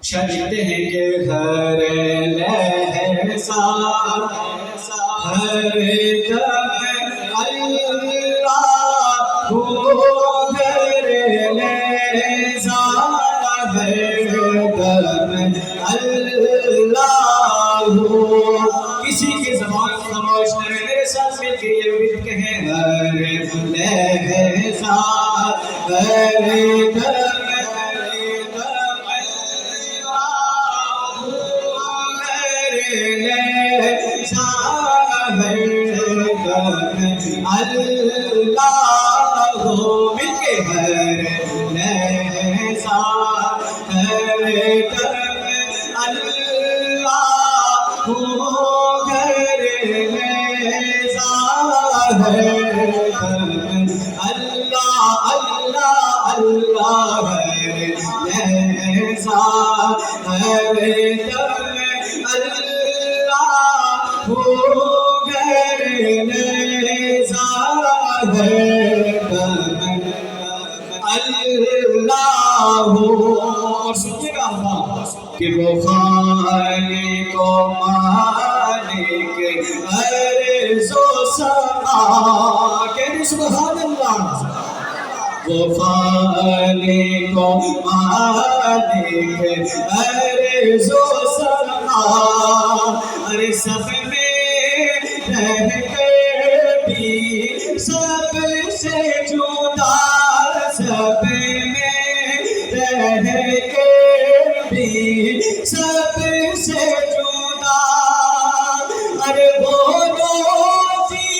شجتے ہیں کہ ہر لہسا ہر دم اللہ ہو، ہر لہسا ہر دم اللہ ہو۔ کسی کی زبان خاموش نہ رہے، میرے ساتھ مل کے یہ بھی کہیں ہر لہسا ہر دم اللہ ہو، مل کے ہر لہسا ہر دم اللہ ہو، ہر لہسا ہر دم اللہ اللہ اللہ ہر لہسا ہر دم اللہ ہو، ہر لہسا ہر دم اللہ ہو۔ اور سنیے گا اللہ کہ وہ خالق و مالک ارض و سما، کہنے سبحان اللہ۔ وہ خالق و مالک ارض و سما، ارے سب میں رہ کر بھی سب سے جدا، سب میں رہ کر بھی سب سے جدا، ارے وہ روزی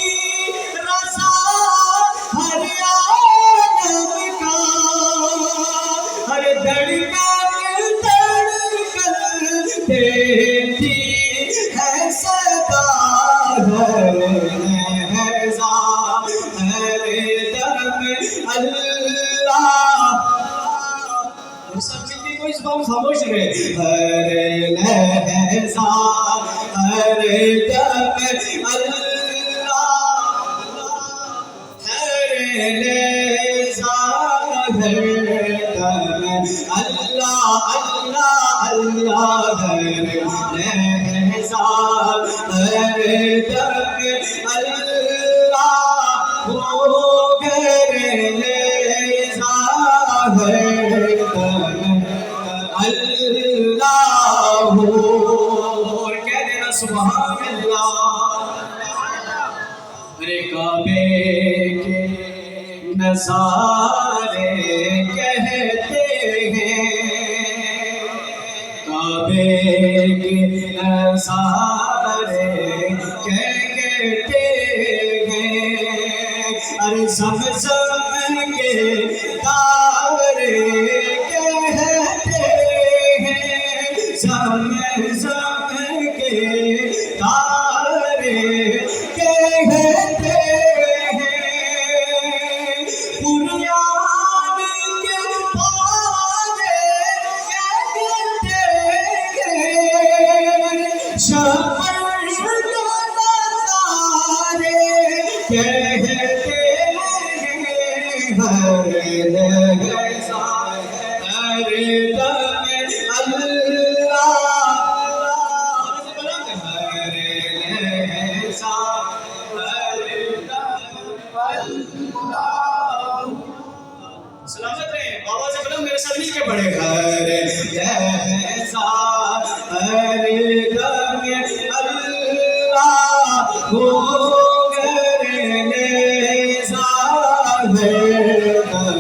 رسا ہر عالم کا، ارے دھڑکن دھڑکن دیتی ہے صدا، ہر لہسا ہر دم اللہ۔ سب ملتی کوئی زبان خاموش رہے، ہر لہسا ہر دم اللہ، ہر لہسا ہر دم اللہ اللہ اللہ، ہر لہسا ہر دم اللہ ہو، ہر لہسا ہر دم اللہ ہو۔ اور کہہ دینا سبحان اللہ۔ ارے کعبے کے نظارے کہتے ہیں، کعبے کے نظارے کہتے ہیں، ارے زمزم کے تارے کہتے ہیں، زمزم کے تارے کہتے ہیں، بنیاد کے پانے کہتے ہیں، شمر کے نظارے کہتے ہیں، ہر لہسا ہر دم اللہ، ہر لہسا ہر دم اللہ۔ سلامت رہے، بابا سے بلند میرے ساتھ مل کے پڑھے، ہر لہسا ہر دم اللہ ہو، ہر لہسا ہر دم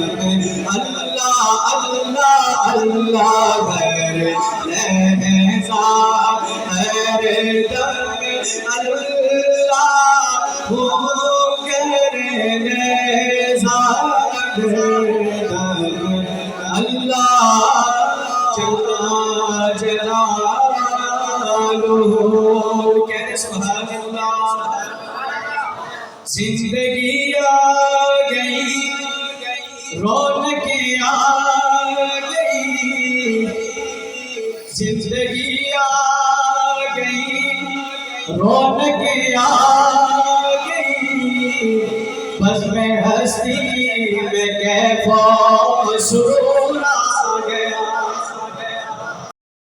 اللہ اللہ اللہ، ہر لہسا ہر دم اللہ ہو، ہر لہسا ہر دم اللہ جل جلالہ۔ کہنے سبحان اللہ۔ زندگی آ گئی، رونق آ گئی، زندگی آ گئی، رونق آ گئی، بس میں ہستی میں کیف و سرور